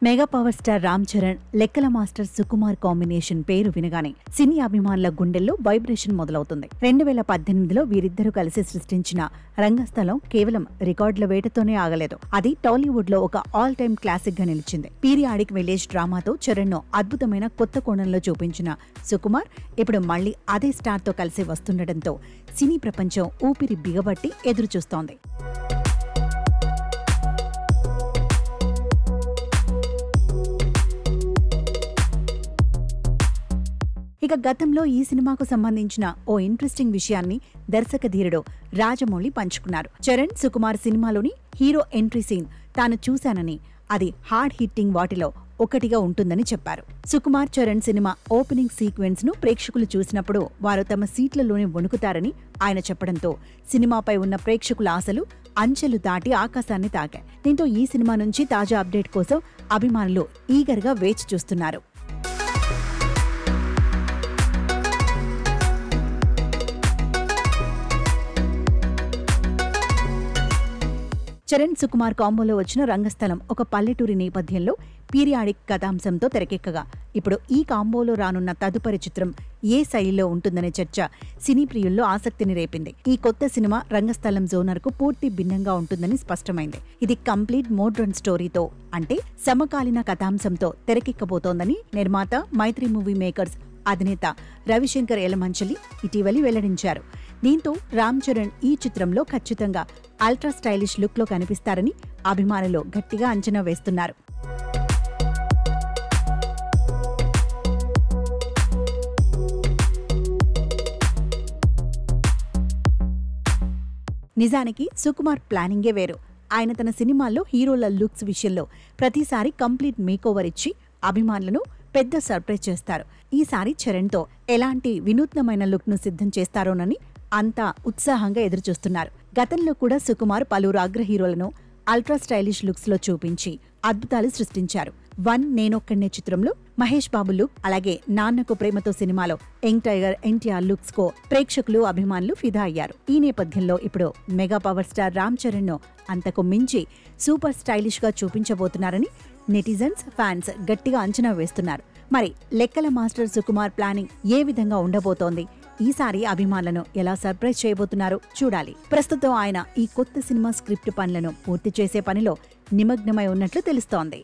Mega power star Ram Charan, లెక్కల master Sukumar combination పేరు వినగానే సినీ అభిమానుల గుండెల్లో వైబ్రేషన్ మొదలవుతుంది. 2018లో వీరిద్దరూ కలిసి సృష్టించిన రంగస్థలం కేవలం రికార్డుల వేటతోనే ఆగలేదు. అది టాలీవుడ్ లో ఒక ఆల్ టైమ్ క్లాసిక్ గా నిలిచింది. పీరియాడిక్ విలేజ్ డ్రామాతో చరణ్ ను అద్భుతమైన కొత్త కోణంలో చూపించిన సుకుమార్ ఇప్పుడు మళ్లీ అదే స్టార్ తో కలిసి వస్తుండటంతో సినీ ప్రపంచం ఊపిరి బిగబట్టి ఎదురుచూస్తోంది. ఇక గతంలో ఈ సినిమాకు సంబంధించిన ఓ ఇంట్రెస్టింగ్ విషయాన్ని దర్శక ధీరుడు రాజమౌళి పంచుకున్నారు. చరణ్, సుకుమార్ సినిమాలోని హీరో ఎంట్రీ సీన్ తాను చూశానని, అది హార్డ్ హిట్టింగ్ వాటిలో ఒకటిగా ఉంటుందని చెప్పారు. Sukumar, Charan cinema opening sequence ను ప్రేక్షకులు చూసినప్పుడు వారు తమ సీట్లలోనే వణుకుతారని ఆయన చెప్పడంతో సినిమాపై ఉన్న ప్రేక్షకుల ఆశలు అంచెలు దాటి ఆకాశాన్ని తాకాయి. దీంతో ఈ సినిమా నుంచి తాజా అప్డేట్ కోసం అభిమానులు ఈగర్గా వేచి చూస్తున్నారు. చరణ్, సుకుమార్ కాంబోలో వచ్చిన రంగస్థలం ఒక పల్లెటూరి నేపథ్యంలో పీరియాడిక్ కథాంశంతో తెరకెక్కగా ఇప్పుడు ఈ కాంబోలో రానున్న తదుపరి చిత్రం ఏ శైలిలో ఉంటుందనే చర్చ సినీ ప్రియుల్లో ఆసక్తిని రేపింది. ఈ కొత్త సినిమా రంగస్థలం జోనర్ కు పూర్తి భిన్నంగా ఉంటుందని స్పష్టమైంది. ఇది కంప్లీట్ మోడ్రన్ స్టోరీతో, అంటే సమకాలీన కథాంశంతో తెరకెక్కబోతోందని నిర్మాత మైత్రి మూవీ మేకర్స్ అధినేత రవిశంకర్ ఎలమంచలి ఇటీవలి వెల్లడించారు. దీంతో రామ్ చరణ్ ఈ చిత్రంలో ఖచ్చితంగా అల్ట్రా స్టైలిష్ లుక్ లో కనిపిస్తారని అభిమానులు గట్టిగా అంచనా వేస్తున్నారు. నిజానికి సుకుమార్ ప్లానింగే వేరు. ఆయన తన సినిమాల్లో హీరోల లుక్స్ విషయంలో ప్రతిసారి కంప్లీట్ మేకోవర్ ఇచ్చి అభిమానులను పెద్ద సర్ప్రైజ్ చేస్తారు. ఈసారి చరణ్తో ఎలాంటి వినూత్నమైన లుక్ ను సిద్ధం చేస్తారోనని అంతా ఉత్సాహంగా ఎదురుచూస్తున్నారు. గతంలో కూడా సుకుమార్ పలువురు అగ్ర హీరోలను అల్ట్రా స్టైలిష్ లుక్స్ లో చూపించి అద్భుతాలు సృష్టించారు. వన్ నేనొక్కడే చిత్రంలో మహేష్ బాబు లుక్, అలాగే నాన్నకు ప్రేమతో సినిమాలో యంగ్ టైగర్ ఎన్టీఆర్ లుక్స్ కో ప్రేక్షకులు, అభిమానులు ఫిదా అయ్యారు. ఈ నేపథ్యంలో ఇప్పుడు mega power star Ram Charan ను అంతకు మించి సూపర్ స్టైలిష్ గా చూపించబోతున్నారని నెటిజన్స్, ఫ్యాన్స్ గట్టిగా అంచనా వేస్తున్నారు. మరి లెక్కల మాస్టర్ సుకుమార్ ప్లానింగ్ ఏ విధంగా ఉండబోతోంది? ఈసారి అభిమానులను ఎలా సర్ప్రైజ్ చేయబోతున్నారో చూడాలి. ప్రస్తుతం ఆయన ఈ కొత్త సినిమా స్క్రిప్ట్ పనులను పూర్తి చేసే పనిలో నిమగ్నమై ఉన్నట్లు తెలుస్తోంది.